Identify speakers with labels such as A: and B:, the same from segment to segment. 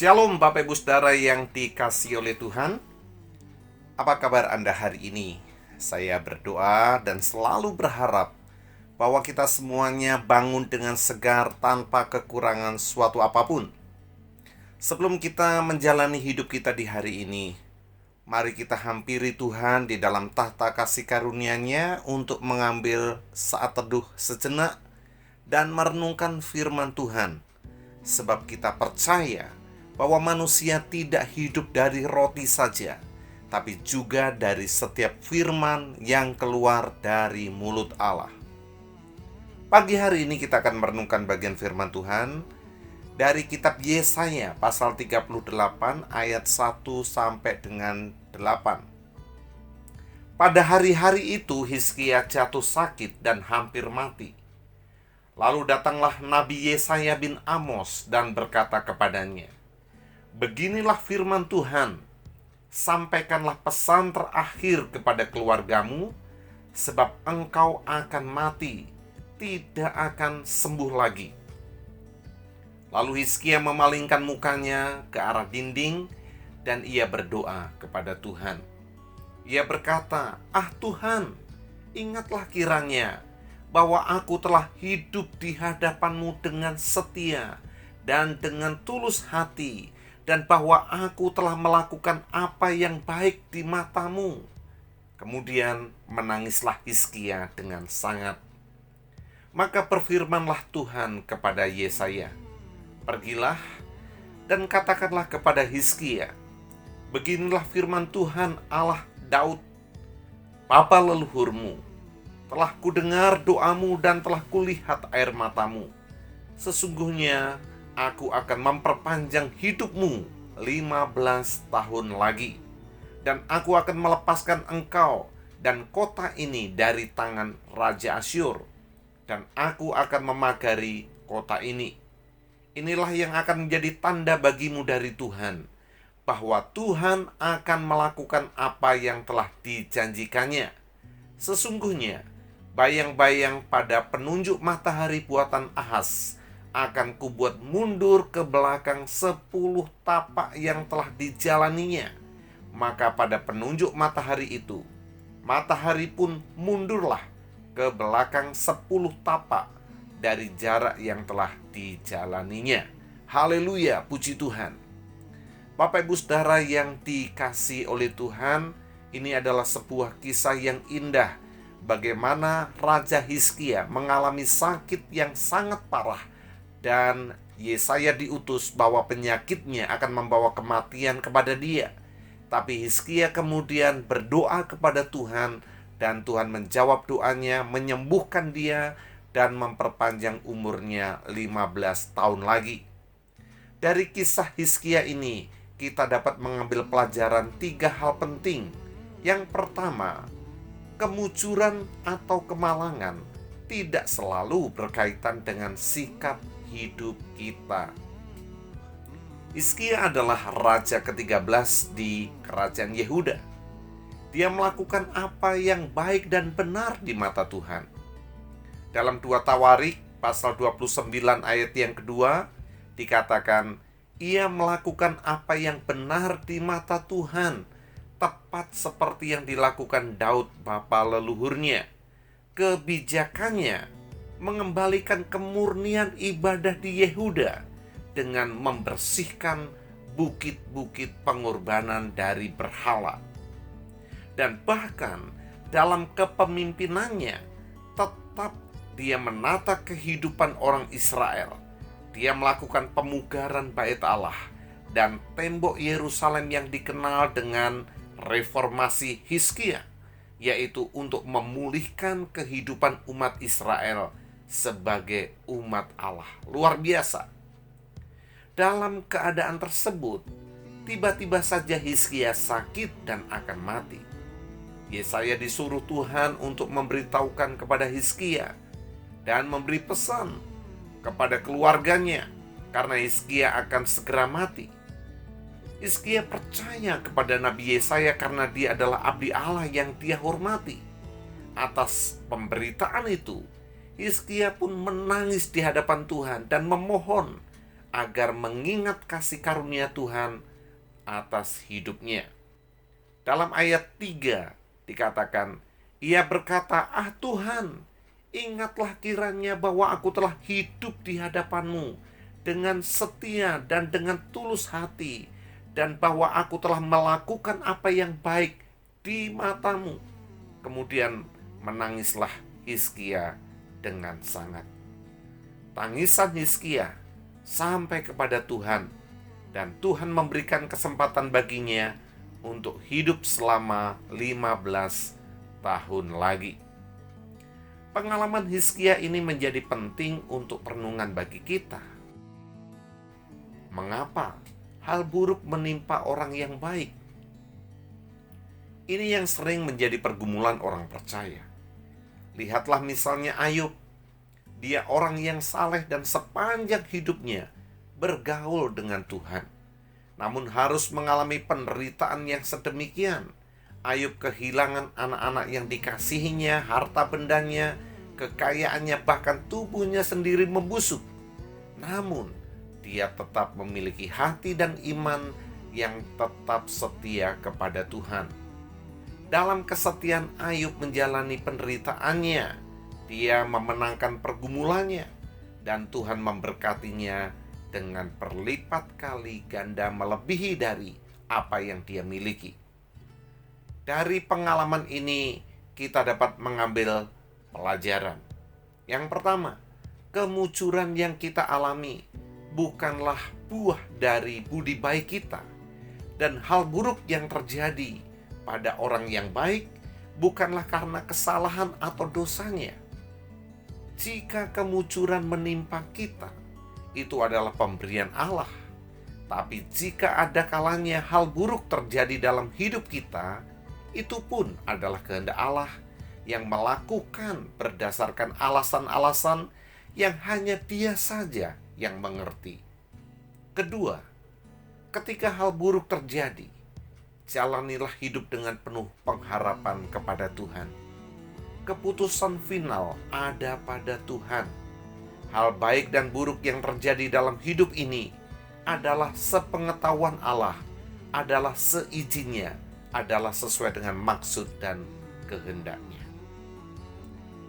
A: Shalom Bapak Ibu Saudara yang dikasihi oleh Tuhan. Apa kabar Anda hari ini? Saya berdoa dan selalu berharap bahwa kita semuanya bangun dengan segar tanpa kekurangan suatu apapun. Sebelum kita menjalani hidup kita di hari ini, mari kita hampiri Tuhan di dalam tahta kasih karunia-Nya untuk mengambil saat teduh sejenak dan merenungkan firman Tuhan. Sebab kita percaya bahwa manusia tidak hidup dari roti saja, tapi juga dari setiap firman yang keluar dari mulut Allah. Pagi hari ini kita akan merenungkan bagian firman Tuhan dari kitab Yesaya pasal 38 ayat 1 sampai dengan 8. Pada hari-hari itu Hizkia jatuh sakit dan hampir mati. Lalu datanglah Nabi Yesaya bin Amos dan berkata kepadanya, "Beginilah firman Tuhan, sampaikanlah pesan terakhir kepada keluargamu, sebab engkau akan mati, tidak akan sembuh lagi." Lalu Hizkia memalingkan mukanya ke arah dinding dan ia berdoa kepada Tuhan. Ia berkata, "Ah Tuhan, ingatlah kiranya bahwa aku telah hidup di hadapan-Mu dengan setia dan dengan tulus hati, dan bahwa aku telah melakukan apa yang baik di mata-Mu." Kemudian menangislah Hizkia dengan sangat. Maka berfirmanlah Tuhan kepada Yesaya, "Pergilah dan katakanlah kepada Hizkia, beginilah firman Tuhan Allah Daud, bapa leluhurmu, telah kudengar doamu dan telah kulihat air matamu. Sesungguhnya aku akan memperpanjang hidupmu 15 tahun lagi, dan aku akan melepaskan engkau dan kota ini dari tangan Raja Asyur, dan aku akan memagari kota ini. Inilah yang akan menjadi tanda bagimu dari Tuhan, bahwa Tuhan akan melakukan apa yang telah dijanjikannya. Sesungguhnya bayang-bayang pada penunjuk matahari buatan Ahaz akan kubuat mundur ke belakang 10 tapak yang telah dijalaninya. Maka pada penunjuk matahari itu, matahari pun mundurlah ke belakang 10 tapak dari jarak yang telah dijalaninya." Haleluya, puji Tuhan. Bapak Ibu Saudara yang dikasihi oleh Tuhan, ini adalah sebuah kisah yang indah. Bagaimana Raja Hizkia mengalami sakit yang sangat parah, dan Yesaya diutus bahwa penyakitnya akan membawa kematian kepada dia. Tapi Hizkia kemudian berdoa kepada Tuhan, dan Tuhan menjawab doanya, menyembuhkan dia, dan memperpanjang umurnya 15 tahun lagi. Dari kisah Hizkia ini, kita dapat mengambil pelajaran 3 hal penting. Yang pertama, kemujuran atau kemalangan tidak selalu berkaitan dengan sikap hidup kita. Hizkia adalah raja ke-13 di kerajaan Yehuda. Dia melakukan apa yang baik dan benar di mata Tuhan. Dalam 2 Tawarik pasal 29 ayat yang kedua dikatakan, ia melakukan apa yang benar di mata Tuhan, tepat seperti yang dilakukan Daud bapa leluhurnya. Kebijakannya mengembalikan kemurnian ibadah di Yehuda dengan membersihkan bukit-bukit pengorbanan dari berhala. Dan bahkan dalam kepemimpinannya tetap dia menata kehidupan orang Israel. Dia melakukan pemugaran bait Allah dan tembok Yerusalem yang dikenal dengan reformasi Hizkia, yaitu untuk memulihkan kehidupan umat Israel sebagai umat Allah. Luar biasa. Dalam keadaan tersebut, tiba-tiba saja Hizkia sakit dan akan mati. Yesaya disuruh Tuhan untuk memberitahukan kepada Hizkia dan memberi pesan kepada keluarganya, karena Hizkia akan segera mati. Hizkia percaya kepada Nabi Yesaya karena dia adalah abdi Allah yang dia hormati. Atas pemberitaan itu, Hizkia pun menangis di hadapan Tuhan dan memohon agar mengingat kasih karunia Tuhan atas hidupnya. Dalam ayat 3 dikatakan, ia berkata, "Ah Tuhan, ingatlah kiranya bahwa aku telah hidup di hadapan-Mu dengan setia dan dengan tulus hati, dan bahwa aku telah melakukan apa yang baik di mata-Mu." Kemudian menangislah Hizkia dengan sangat. Tangisan Hizkia sampai kepada Tuhan, dan Tuhan memberikan kesempatan baginya untuk hidup selama 15 tahun lagi. Pengalaman Hizkia ini menjadi penting untuk renungan bagi kita. Mengapa hal buruk menimpa orang yang baik? Ini yang sering menjadi pergumulan orang percaya. Lihatlah misalnya Ayub. Dia orang yang saleh dan sepanjang hidupnya bergaul dengan Tuhan. Namun harus mengalami penderitaan yang sedemikian. Ayub kehilangan anak-anak yang dikasihinya, harta bendanya, kekayaannya, bahkan tubuhnya sendiri membusuk. Namun dia tetap memiliki hati dan iman yang tetap setia kepada Tuhan. Dalam kesetiaan Ayub menjalani penderitaannya, dia memenangkan pergumulannya, dan Tuhan memberkatinya dengan berlipat kali ganda melebihi dari apa yang dia miliki. Dari pengalaman ini kita dapat mengambil pelajaran. Yang pertama, kemunculan yang kita alami bukanlah buah dari budi baik kita, dan hal buruk yang terjadi pada orang yang baik bukanlah karena kesalahan atau dosanya. Jika kemunculan menimpa kita, itu adalah pemberian Allah. Tapi jika ada kalanya hal buruk terjadi dalam hidup kita, itu pun adalah kehendak Allah yang melakukan berdasarkan alasan-alasan yang hanya Dia saja yang mengerti. Kedua, ketika hal buruk terjadi, jalanilah hidup dengan penuh pengharapan kepada Tuhan. Keputusan final ada pada Tuhan. Hal baik dan buruk yang terjadi dalam hidup ini adalah sepengetahuan Allah, adalah seizinnya, adalah sesuai dengan maksud dan kehendaknya.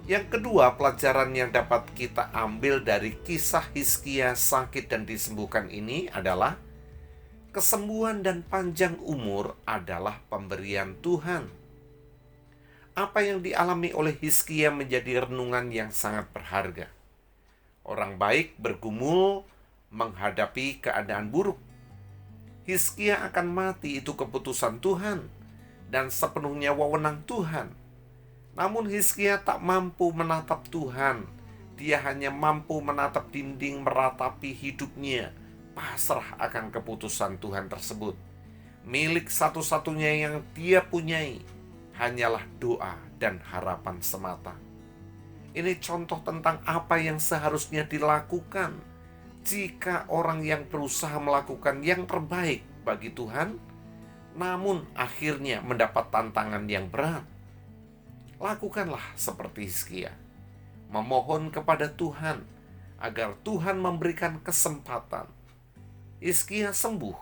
A: Yang kedua, pelajaran yang dapat kita ambil dari kisah Hizkia sakit dan disembuhkan ini adalah kesembuhan dan panjang umur adalah pemberian Tuhan. Apa yang dialami oleh Hizkia menjadi renungan yang sangat berharga. Orang baik bergumul menghadapi keadaan buruk. Hizkia akan mati, itu keputusan Tuhan dan sepenuhnya wewenang Tuhan. Namun Hizkia tak mampu menatap Tuhan. Dia hanya mampu menatap dinding meratapi hidupnya, pasrah akan keputusan Tuhan tersebut. Milik satu-satunya yang dia punyai hanyalah doa dan harapan semata. Ini contoh tentang apa yang seharusnya dilakukan jika orang yang berusaha melakukan yang terbaik bagi Tuhan, namun akhirnya mendapat tantangan yang berat. Lakukanlah seperti Hizkia, memohon kepada Tuhan agar Tuhan memberikan kesempatan. Hizkia sembuh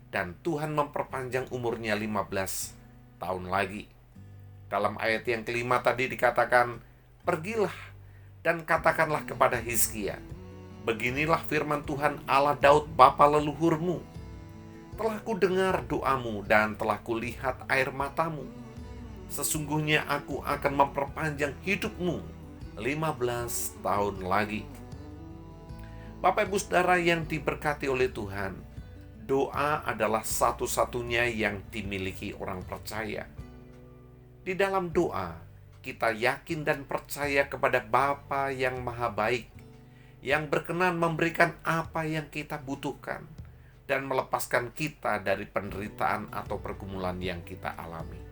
A: dan Tuhan memperpanjang umurnya 15 tahun lagi. Dalam ayat yang kelima tadi dikatakan, pergilah dan katakanlah kepada Hizkia, beginilah firman Tuhan Allah Daud bapa leluhurmu. Telah ku dengar doamu dan telah kulihat air matamu. Sesungguhnya aku akan memperpanjang hidupmu 15 tahun lagi. Bapak Ibu Saudara yang diberkati oleh Tuhan, doa adalah satu-satunya yang dimiliki orang percaya. Di dalam doa, kita yakin dan percaya kepada Bapa yang Maha Baik, yang berkenan memberikan apa yang kita butuhkan dan melepaskan kita dari penderitaan atau pergumulan yang kita alami.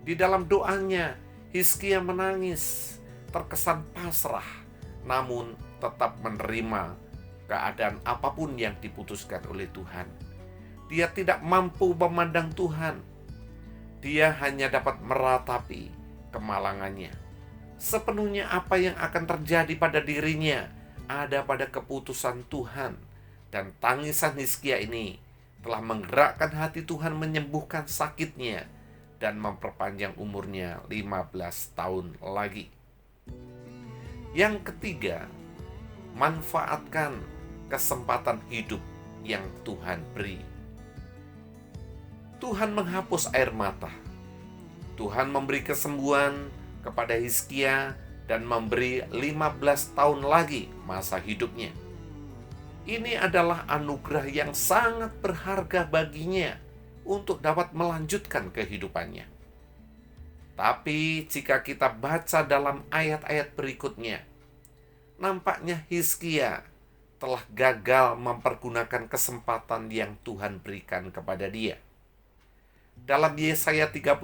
A: Di dalam doanya, Hizkia menangis, terkesan pasrah, namun tetap menerima keadaan apapun yang diputuskan oleh Tuhan. Dia tidak mampu memandang Tuhan. Dia hanya dapat meratapi kemalangannya. Sepenuhnya apa yang akan terjadi pada dirinya ada pada keputusan Tuhan, Dan tangisan Hizkia ini telah menggerakkan hati Tuhan menyembuhkan sakitnya dan memperpanjang umurnya 15 tahun lagi. Yang ketiga, manfaatkan kesempatan hidup yang Tuhan beri. Tuhan menghapus air mata. Tuhan memberi kesembuhan kepada Hizkia dan memberi 15 tahun lagi masa hidupnya. Ini adalah anugerah yang sangat berharga baginya untuk dapat melanjutkan kehidupannya. Tapi jika kita baca dalam ayat-ayat berikutnya, nampaknya Hizkia telah gagal mempergunakan kesempatan yang Tuhan berikan kepada dia. Dalam Yesaya 39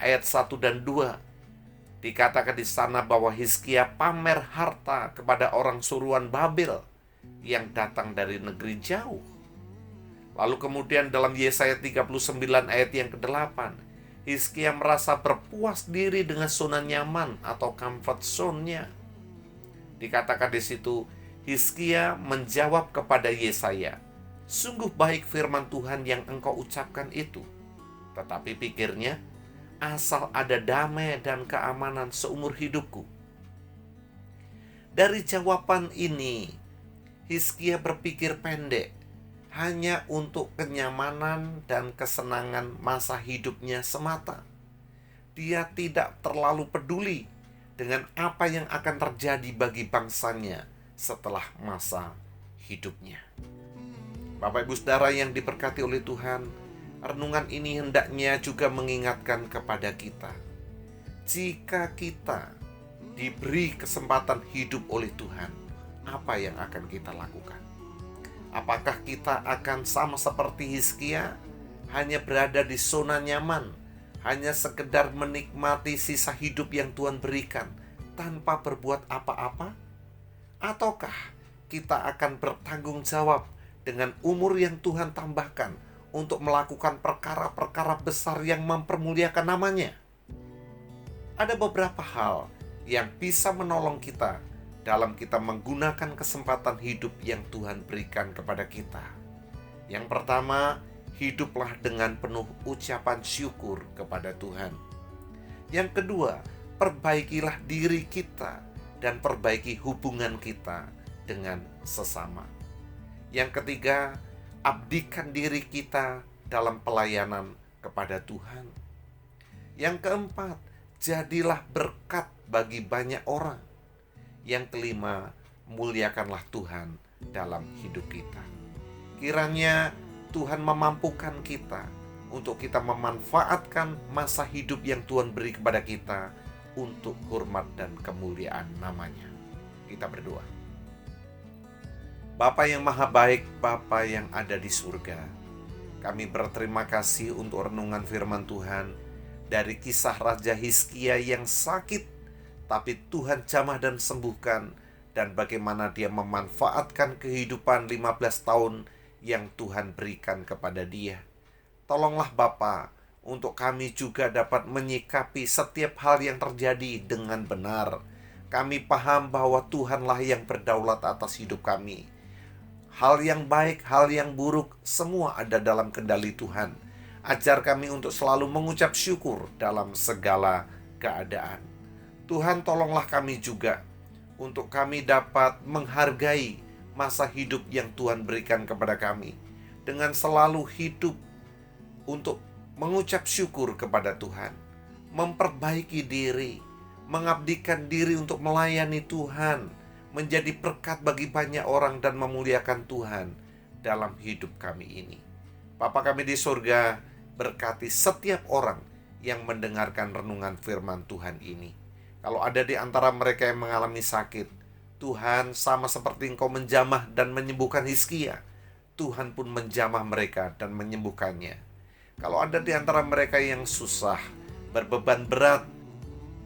A: ayat 1 dan 2, dikatakan di sana bahwa Hizkia pamer harta kepada orang suruhan Babel yang datang dari negeri jauh. Lalu kemudian dalam Yesaya 39 ayat yang ke-8, Hizkia merasa berpuas diri dengan zona nyaman atau comfort zone-nya. Dikatakan di situ, Hizkia menjawab kepada Yesaya, "Sungguh baik firman Tuhan yang engkau ucapkan itu. Tetapi pikirnya, asal ada damai dan keamanan seumur hidupku." Dari jawaban ini, Hizkia berpikir pendek, hanya untuk kenyamanan dan kesenangan masa hidupnya semata. Dia tidak terlalu peduli dengan apa yang akan terjadi bagi bangsanya setelah masa hidupnya. Bapak Ibu Saudara yang diberkati oleh Tuhan, renungan ini hendaknya juga mengingatkan kepada kita. Jika kita diberi kesempatan hidup oleh Tuhan, apa yang akan kita lakukan? Apakah kita akan sama seperti Hizkia, hanya berada di zona nyaman, hanya sekedar menikmati sisa hidup yang Tuhan berikan tanpa berbuat apa-apa? Ataukah kita akan bertanggung jawab dengan umur yang Tuhan tambahkan untuk melakukan perkara-perkara besar yang mempermuliakan namanya? Ada beberapa hal yang bisa menolong kita dalam kita menggunakan kesempatan hidup yang Tuhan berikan kepada kita. Yang pertama, hiduplah dengan penuh ucapan syukur kepada Tuhan. Yang kedua, perbaikilah diri kita dan perbaiki hubungan kita dengan sesama. Yang ketiga, abdikan diri kita dalam pelayanan kepada Tuhan. Yang keempat, jadilah berkat bagi banyak orang. Yang kelima, muliakanlah Tuhan dalam hidup kita. Kiranya Tuhan memampukan kita untuk kita memanfaatkan masa hidup yang Tuhan beri kepada kita untuk hormat dan kemuliaan namanya. Kita berdoa. Bapa yang maha baik, Bapa yang ada di surga, kami berterima kasih untuk renungan firman Tuhan dari kisah Raja Hizkia yang sakit, tapi Tuhan jamah dan sembuhkan, dan bagaimana dia memanfaatkan kehidupan 15 tahun yang Tuhan berikan kepada dia. Tolonglah Bapa, untuk kami juga dapat menyikapi setiap hal yang terjadi dengan benar. Kami paham bahwa Tuhanlah yang berdaulat atas hidup kami. Hal yang baik, hal yang buruk, semua ada dalam kendali Tuhan. Ajar kami untuk selalu mengucap syukur dalam segala keadaan. Tuhan, tolonglah kami juga untuk kami dapat menghargai masa hidup yang Tuhan berikan kepada kami, dengan selalu hidup untuk mengucap syukur kepada Tuhan, memperbaiki diri, mengabdikan diri untuk melayani Tuhan, menjadi berkat bagi banyak orang dan memuliakan Tuhan dalam hidup kami ini. Bapa kami di surga, berkati setiap orang yang mendengarkan renungan firman Tuhan ini. Kalau ada di antara mereka yang mengalami sakit, Tuhan, sama seperti Engkau menjamah dan menyembuhkan Hizkia, Tuhan pun menjamah mereka dan menyembuhkannya. Kalau ada di antara mereka yang susah, berbeban berat,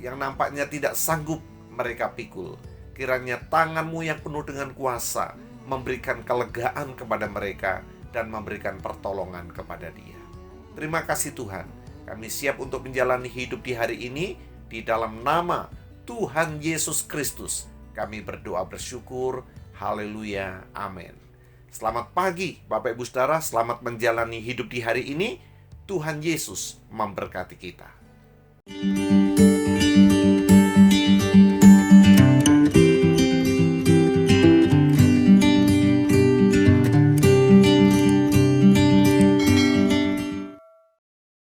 A: yang nampaknya tidak sanggup mereka pikul, kiranya tangan-Mu yang penuh dengan kuasa memberikan kelegaan kepada mereka dan memberikan pertolongan kepada dia. Terima kasih Tuhan, kami siap untuk menjalani hidup di hari ini. Di dalam nama Tuhan Yesus Kristus, kami berdoa bersyukur. Haleluya. Amin. Selamat pagi, Bapak Ibu Saudara. Selamat menjalani hidup di hari ini. Tuhan Yesus memberkati kita.